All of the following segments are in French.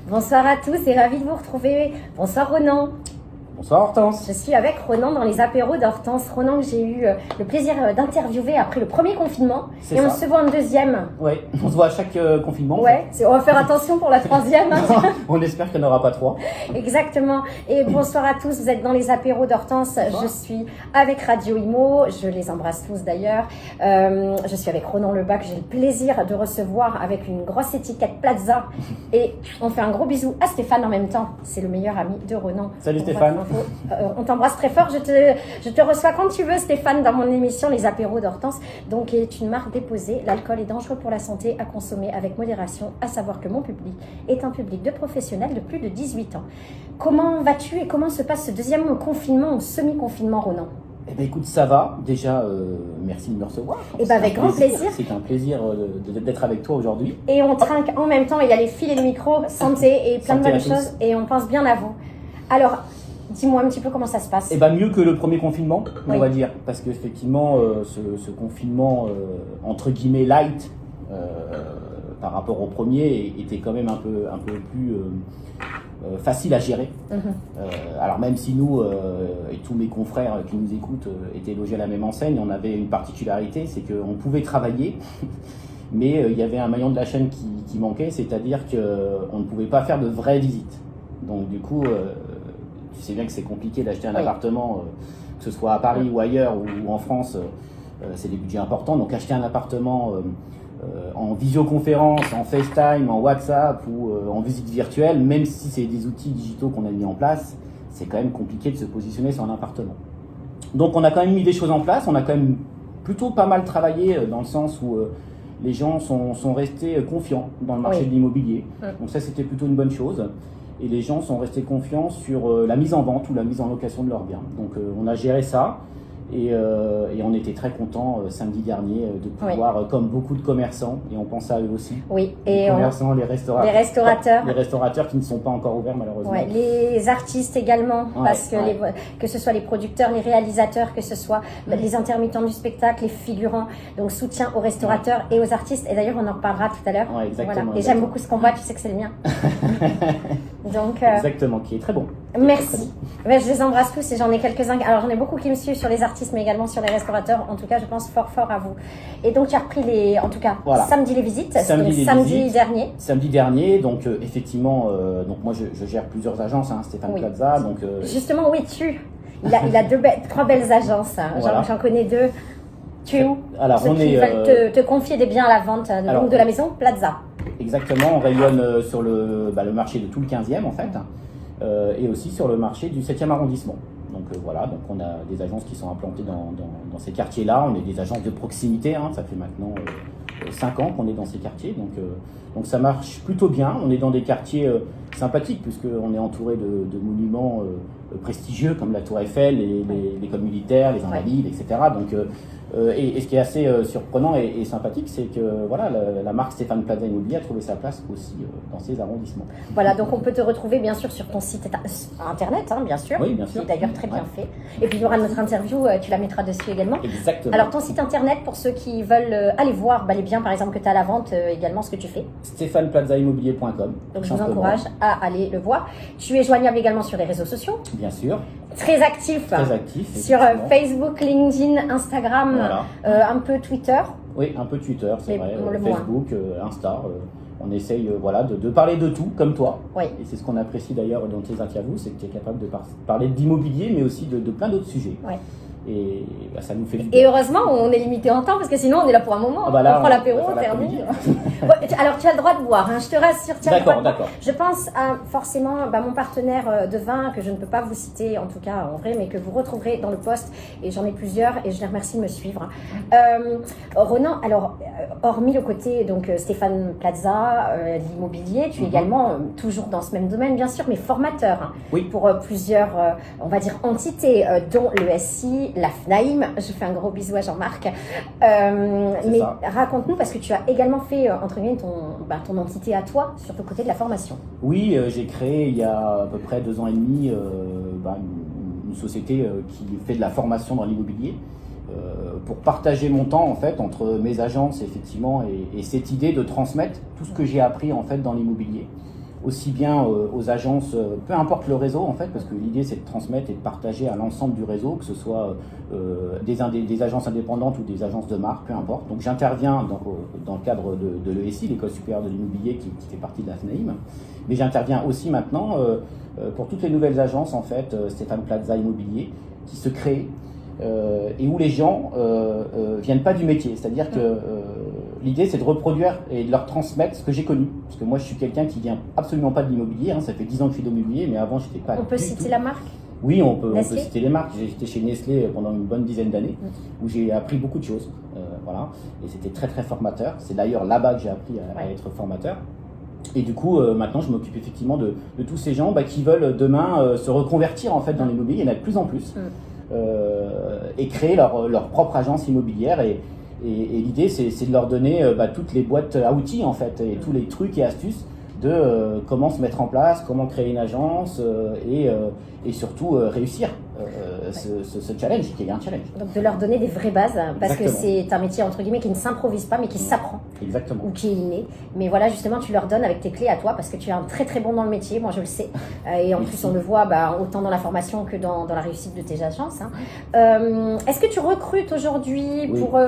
Bonsoir à tous et ravi de vous retrouver. Bonsoir Ronan. Bonsoir Hortense. Je suis avec Ronan dans les apéros d'Hortense. Ronan que j'ai eu le plaisir d'interviewer après le premier confinement. Et on se voit en deuxième. Oui, on se voit à chaque confinement. Ouais, on va faire attention pour la troisième. On espère qu'il n'y en aura pas trois. Exactement. Et bonsoir à tous, vous êtes dans les apéros d'Hortense. Je suis avec Radio Imo, je les embrasse tous d'ailleurs. Je suis avec Ronan Lebas que j'ai le plaisir de recevoir avec une grosse étiquette Plaza. Et on fait un gros bisou à Stéphane en même temps. C'est le meilleur ami de Ronan. Salut Stéphane. On t'embrasse très fort. Je te reçois quand tu veux, Stéphane, dans mon émission Les Apéros d'Hortense. Donc, est une marque déposée. L'alcool est dangereux pour la santé, à consommer avec modération. À savoir que mon public est un public de professionnels de plus de 18 ans. Comment vas-tu et comment se passe ce deuxième confinement ou semi-confinement, Ronan? Eh bien, écoute, ça va. Déjà, merci de me recevoir. Eh ben, avec grand plaisir. C'est un plaisir d'être avec toi aujourd'hui. Et on trinque en même temps. Il y a les fils et le micro, santé et plein de bonnes choses. Et on pense bien à vous. Alors, dis-moi un petit peu comment ça se passe. Eh ben, mieux que le premier confinement, oui, on va dire. Parce qu'effectivement, ce confinement, entre guillemets, light, par rapport au premier, était quand même un peu plus facile à gérer. Alors même si nous, et tous mes confrères qui nous écoutent, étaient logés à la même enseigne, on avait une particularité, c'est qu'on pouvait travailler, mais il y avait un maillon de la chaîne qui manquait, c'est-à-dire qu'on ne pouvait pas faire de vraies visites. Donc du coup, tu sais bien que c'est compliqué d'acheter un appartement, que ce soit à Paris ou ailleurs ou en France, c'est des budgets importants. Donc acheter un appartement en visioconférence, en FaceTime, en WhatsApp ou en visite virtuelle, même si c'est des outils digitaux qu'on a mis en place, c'est quand même compliqué de se positionner sur un appartement. Donc on a quand même mis des choses en place, on a quand même plutôt pas mal travaillé dans le sens où les gens sont restés confiants dans le marché de l'immobilier. Donc ça, c'était plutôt une bonne chose. Et les gens sont restés confiants sur la mise en vente ou la mise en location de leurs biens. Donc on a géré ça et on était très contents samedi dernier de pouvoir, comme beaucoup de commerçants, et on pense à eux aussi, les commerçants, les restaurateurs qui ne sont pas encore ouverts malheureusement. Les artistes également, parce que ce soit les producteurs, les réalisateurs, que ce soit les intermittents du spectacle, les figurants, donc soutien aux restaurateurs et aux artistes. Et d'ailleurs on en reparlera tout à l'heure. Et j'aime beaucoup ce qu'on voit, tu sais que c'est le mien. Donc, exactement, qui est très bon. Merci. Ben, je les embrasse tous et j'en ai quelques-uns. Alors j'en ai beaucoup qui me suivent sur les artistes, mais également sur les restaurateurs. En tout cas, je pense fort à vous. Et donc tu as repris samedi les visites. Samedi dernier. Samedi dernier. Donc effectivement, donc moi je gère plusieurs agences, Stéphane Plaza. Donc justement, où es-tu? Il a trois belles agences. J'en connais deux. Tu es où? Alors ceux qui veulent te confier des biens à la vente de la maison Plaza. Exactement, on rayonne sur le marché de tout le 15e en fait, et aussi sur le marché du 7e arrondissement. Donc donc on a des agences qui sont implantées dans ces quartiers-là, on est des agences de proximité, ça fait maintenant 5 ans qu'on est dans ces quartiers, donc ça marche plutôt bien. On est dans des quartiers sympathiques puisqu'on est entouré de monuments prestigieux comme la Tour Eiffel, l'école militaire, les Invalides, etc. Donc, et ce qui est assez surprenant et sympathique, c'est que la marque Stéphane Plaza Immobilier a trouvé sa place aussi dans ces arrondissements. Voilà, donc on peut te retrouver bien sûr sur ton site internet, bien sûr. Oui, bien sûr. Qui est d'ailleurs très bien fait. Et puis il y aura notre interview, tu la mettras dessus également. Exactement. Alors ton site internet, pour ceux qui veulent aller voir les biens par exemple que tu as à la vente, également ce que tu fais. stéphaneplazaimmobilier.com. Donc je vous encourage à aller le voir. Tu es joignable également sur les réseaux sociaux. Bien sûr. Très actif. Sur Facebook, LinkedIn, Instagram, un peu Twitter. Oui, un peu Twitter, c'est vrai. Facebook, Insta. On essaye de parler de tout, comme toi. Et c'est ce qu'on apprécie d'ailleurs dans tes interviews, c'est que tu es capable de parler d'immobilier, mais aussi de plein d'autres sujets. Et ça nous fait du bien. Et heureusement, on est limité en temps parce que sinon on est là pour un moment. On prend l'apéro, on termine. Alors tu as le droit de boire, je te rassure. D'accord. Je pense à forcément mon partenaire de vin que je ne peux pas vous citer en tout cas en vrai, mais que vous retrouverez dans le post. Et j'en ai plusieurs et je les remercie de me suivre. Ronan, alors hormis le côté donc Stéphane Plaza, l'immobilier, tu es également toujours dans ce même domaine bien sûr, mais formateur pour plusieurs, on va dire entités, dont le SI. La FNAIM, je fais un gros bisou à Jean-Marc. Mais raconte-nous, parce que tu as également fait, entre guillemets, ton entité à toi, sur le côté de la formation. Oui, j'ai créé il y a à peu près 2 ans et demi une société qui fait de la formation dans l'immobilier pour partager mon temps en fait entre mes agences effectivement et cette idée de transmettre tout ce que j'ai appris en fait dans l'immobilier. aussi bien aux agences, peu importe le réseau en fait, parce que l'idée c'est de transmettre et de partager à l'ensemble du réseau, que ce soit des agences indépendantes ou des agences de marque, peu importe. Donc j'interviens dans le cadre de l'ESI, l'École supérieure de l'immobilier, qui fait partie de la FNAIM, mais j'interviens aussi maintenant pour toutes les nouvelles agences en fait, Stéphane Plaza Immobilier, qui se créent et où les gens viennent pas du métier, c'est-à-dire que l'idée, c'est de reproduire et de leur transmettre ce que j'ai connu. Parce que moi, je suis quelqu'un qui vient absolument pas de l'immobilier. Ça fait 10 ans que je suis dans l'immobilier, mais avant, j'étais pas. On peut citer la marque? Oui, on peut citer les marques. J'étais chez Nestlé pendant une bonne dizaine d'années, où j'ai appris beaucoup de choses. Voilà. Et c'était très, très formateur. C'est d'ailleurs là-bas que j'ai appris à être formateur. Et du coup, maintenant, je m'occupe effectivement de tous ces gens qui veulent demain se reconvertir en fait dans l'immobilier. Il y en a de plus en plus. Et créer leur propre agence immobilière. Et l'idée, c'est de leur donner toutes les boîtes à outils, en fait, et tous les trucs et astuces de comment se mettre en place, comment créer une agence et surtout réussir ce challenge, qui est un challenge. Donc de leur donner des vraies bases, parce Exactement. que c'est un métier entre guillemets qui ne s'improvise pas, mais qui s'apprend. Exactement. Ou qui est inné. Mais voilà, justement, tu leur donnes avec tes clés à toi, parce que tu es un très très bon dans le métier, moi je le sais. Et en plus, on le voit autant dans la formation que dans la réussite de tes agences. Est-ce que tu recrutes aujourd'hui pour,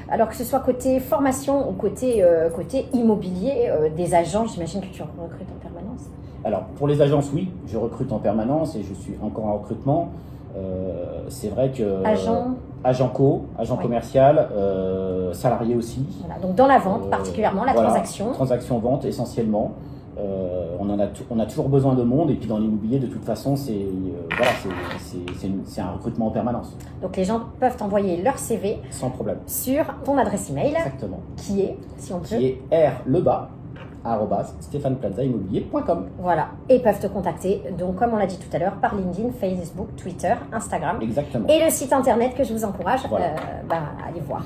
alors que ce soit côté formation ou côté immobilier, des agents, j'imagine que tu recrutes en permanence? Alors, pour les agences, oui, je recrute en permanence et je suis encore en recrutement. C'est vrai que agent commercial, salarié aussi. Voilà, donc dans la vente particulièrement, la transaction vente essentiellement. On a toujours besoin de monde et puis dans l'immobilier de toute façon c'est un recrutement en permanence. Donc les gens peuvent envoyer leur CV sans problème sur ton adresse email. Exactement. Qui est, si on peut, qui est @stéphaneplazaimmobilier.com. Voilà, et peuvent te contacter, donc comme on l'a dit tout à l'heure, par LinkedIn, Facebook, Twitter, Instagram. Exactement. Et le site internet que je vous encourage à aller voir.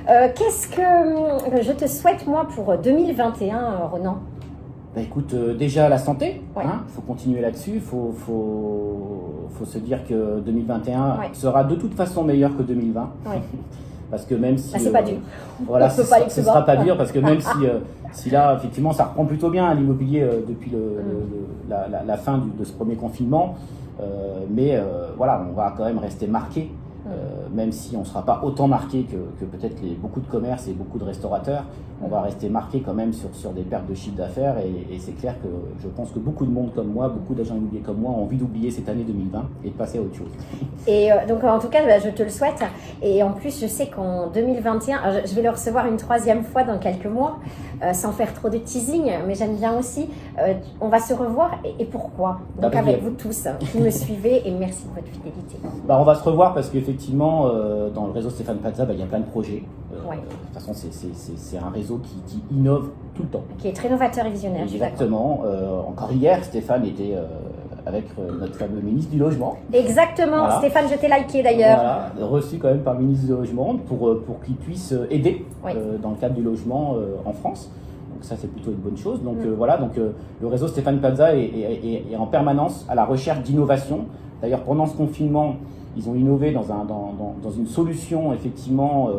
Qu'est-ce que je te souhaite moi pour 2021, Ronan? Écoute, déjà la santé, faut continuer là-dessus, faut se dire que 2021 sera de toute façon meilleur que 2020. Parce que même si... c'est pas dur. Voilà, ce sera pas dur, parce que même si là, effectivement, ça reprend plutôt bien l'immobilier depuis la fin de ce premier confinement, mais voilà, on va quand même rester marqué, même si on ne sera pas autant marqué que peut-être beaucoup de commerces et beaucoup de restaurateurs, on va rester marqué quand même sur des pertes de chiffre d'affaires et c'est clair que je pense que beaucoup de monde comme moi, beaucoup d'agents immobiliers comme moi ont envie d'oublier cette année 2020 et de passer à autre chose. Et donc en tout cas, je te le souhaite. Et en plus, je sais qu'en 2021, je vais le recevoir une 3e fois dans quelques mois, sans faire trop de teasing, mais j'aime bien aussi. On va se revoir et pourquoi? Donc avec vous tous qui me suivez et merci de votre fidélité. On va se revoir parce qu'effectivement, dans le réseau Stéphane Plaza, il y a plein de projets. De toute façon, c'est un réseau qui innove tout le temps. Qui est très novateur et visionnaire. Exactement. Encore hier, Stéphane était avec notre fameux ministre du Logement. Exactement. Voilà. Stéphane, je t'ai liké d'ailleurs. Voilà, reçu quand même par le ministre du Logement pour qu'il puisse aider dans le cadre du logement en France. Donc ça, c'est plutôt une bonne chose. Donc voilà, donc le réseau Stéphane Plaza est en permanence à la recherche d'innovation. D'ailleurs, pendant ce confinement, ils ont innové dans une solution effectivement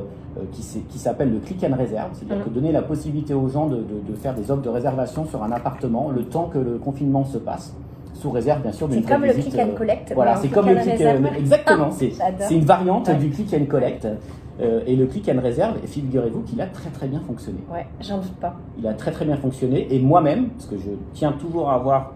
qui s'appelle le click and reserve, c'est-à-dire que donner la possibilité aux gens de faire des offres de réservation sur un appartement le temps que le confinement se passe, sous réserve bien sûr d'une visite. C'est comme le click and collect. Voilà, c'est comme le click exactement, c'est une variante du click and collect. Et le click and reserve, figurez-vous qu'il a très très bien fonctionné. Ouais, j'en doute pas. Il a très très bien fonctionné et moi-même, parce que je tiens toujours à avoir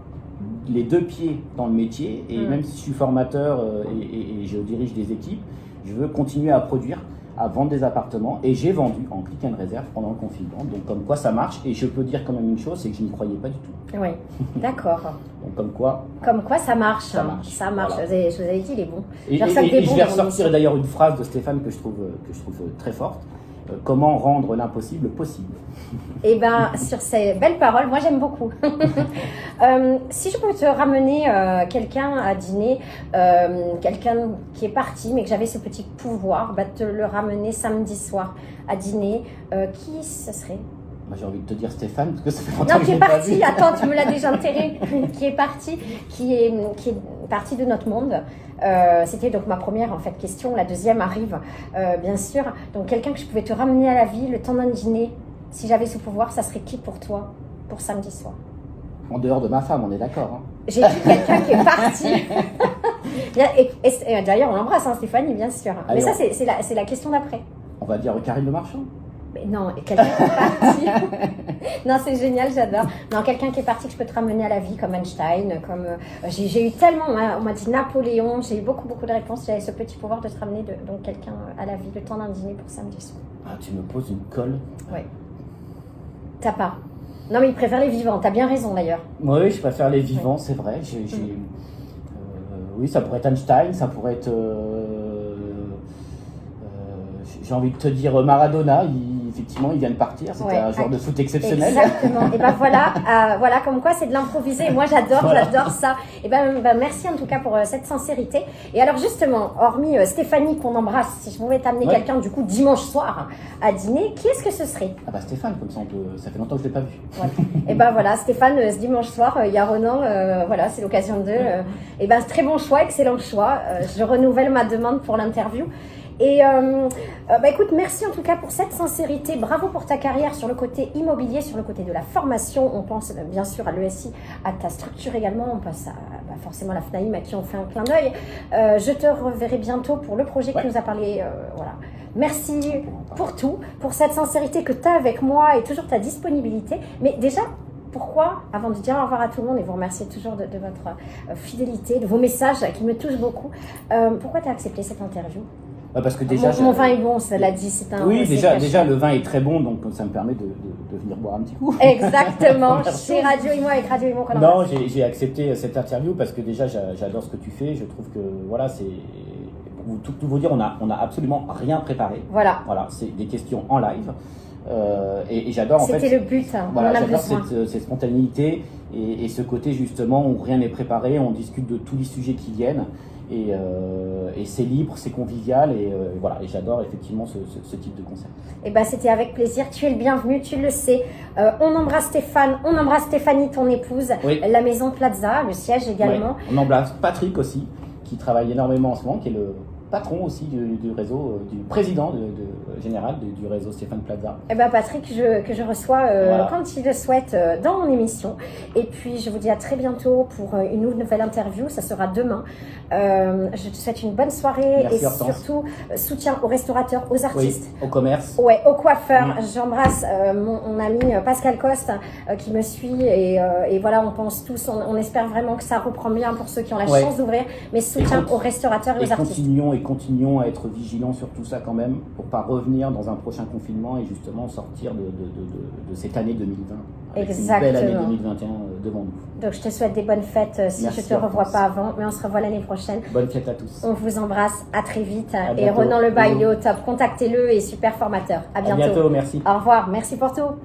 les 2 pieds dans le métier et même si je suis formateur et je dirige des équipes, je veux continuer à produire, à vendre des appartements et j'ai vendu en click and reserve pendant le confinement. Donc comme quoi ça marche et je peux dire quand même une chose, c'est que je n'y croyais pas du tout. Oui, d'accord. Donc comme quoi ça marche. Ça marche. Voilà. Je vous avais dit, il est bon. Et je vais ressortir d'ailleurs une phrase de Stéphane que je trouve très forte. Comment rendre l'impossible possible. Et bien, sur ces belles paroles, moi j'aime beaucoup. Si je peux te ramener quelqu'un à dîner, quelqu'un qui est parti, mais que j'avais ce petit pouvoir, te le ramener samedi soir à dîner, qui ce serait? Moi j'ai envie de te dire Stéphane, parce que ça fait longtemps non, que qui je est l'ai pas parti, vu. attends, tu me l'as déjà enterré, qui est parti de notre monde. C'était donc ma première en fait question. La deuxième arrive, bien sûr. Donc quelqu'un que je pouvais te ramener à la vie le temps d'un dîner. Si j'avais ce pouvoir, ça serait qui pour toi, pour samedi soir? En dehors de ma femme, on est d'accord. Hein. J'ai vu quelqu'un qui est parti. Et d'ailleurs, on l'embrasse, hein, Stéphanie, bien sûr. Allez, mais ça, c'est la question d'après. On va dire Karine Le Marchand. Mais non, quelqu'un qui est parti. Non, c'est génial, j'adore. Non, quelqu'un qui est parti que je peux te ramener à la vie, comme Einstein, comme j'ai eu tellement, on m'a dit Napoléon, j'ai eu beaucoup de réponses. J'avais ce petit pouvoir de te ramener donc quelqu'un à la vie, le temps d'un dîner pour samedi soir. Ah, tu me poses une colle. Ouais. T'as pas. Non, mais il préfère les vivants. T'as bien raison d'ailleurs. Oui, je préfère les vivants, c'est vrai. Oui, ça pourrait être Einstein, ça pourrait être. J'ai envie de te dire Maradona. Effectivement, il vient de partir. C'était un joueur de foot exceptionnel. Exactement. Et ben voilà, comme quoi c'est de l'improviser. Moi, j'adore ça. Et ben merci en tout cas pour cette sincérité. Et alors justement, hormis Stéphanie qu'on embrasse, si je pouvais t'amener quelqu'un du coup dimanche soir à dîner, qui est-ce que ce serait? Ah bah Stéphane, comme ça ça fait longtemps que je l'ai pas vu. Ouais. Et ben voilà, Stéphane, ce dimanche soir, il y a Ronan. Voilà, c'est l'occasion de. Et ben très bon choix, excellent choix. Je renouvelle ma demande pour l'interview. Et écoute, merci en tout cas pour cette sincérité. Bravo pour ta carrière sur le côté immobilier, sur le côté de la formation. On pense bien sûr à l'ESI, à ta structure également. On pense à forcément la FNAIM à qui on fait un clin d'œil. Je te reverrai bientôt pour le projet qui nous a parlé. Voilà. Merci pour tout, pour cette sincérité que tu as avec moi et toujours ta disponibilité. Mais déjà, pourquoi, avant de dire au revoir à tout le monde et vous remercier toujours de votre fidélité, de vos messages qui me touchent beaucoup, pourquoi tu as accepté cette interview? Parce que déjà, mon vin est bon, ça l'a dit. Oui, déjà le vin est très bon, donc ça me permet de venir boire un petit coup. Exactement, chez Radio Imo avec Radio Imo. Non, j'ai accepté cette interview parce que déjà j'adore ce que tu fais. Je trouve que voilà, c'est pour tout vous dire, on a absolument rien préparé. Voilà, c'est des questions en live. Et j'adore en fait. C'était le but. Voilà, j'adore cette spontanéité et ce côté justement où rien n'est préparé. On discute de tous les sujets qui viennent. Et c'est libre, c'est convivial et voilà. Et j'adore effectivement ce type de concert. Et c'était avec plaisir. Tu es le bienvenu, tu le sais. On embrasse Stéphane, on embrasse Stéphanie, ton épouse. Oui. La Maison Plaza, le siège également. Oui. On embrasse Patrick aussi, qui travaille énormément en ce moment, qui est le patron aussi du réseau, du président général du réseau Stéphane Plaza. Et Patrick, que je reçois quand il le souhaite dans mon émission. Et puis je vous dis à très bientôt pour une nouvelle interview. Ça sera demain. Je te souhaite une bonne soirée. Merci, et Hortense. Surtout soutien aux restaurateurs, aux artistes, au commerce, aux coiffeurs. J'embrasse mon ami Pascal Coste qui me suit et voilà, on pense tous, on espère vraiment que ça reprend bien pour ceux qui ont la chance d'ouvrir. Mais soutien aux restaurateurs et aux artistes. Continuons à être vigilants sur tout ça quand même pour pas revenir dans un prochain confinement et justement sortir de cette année 2020 avec Exactement. Une belle année 2021 devant nous. Donc je te souhaite des bonnes fêtes si Merci, je te revois pas avant, mais on se revoit l'année prochaine. Bonne fête à tous. On vous embrasse, à très vite. Et Ronan Lebas, il est au top. Contactez-le et super formateur. À bientôt. À bientôt, merci. Au revoir, merci pour tout.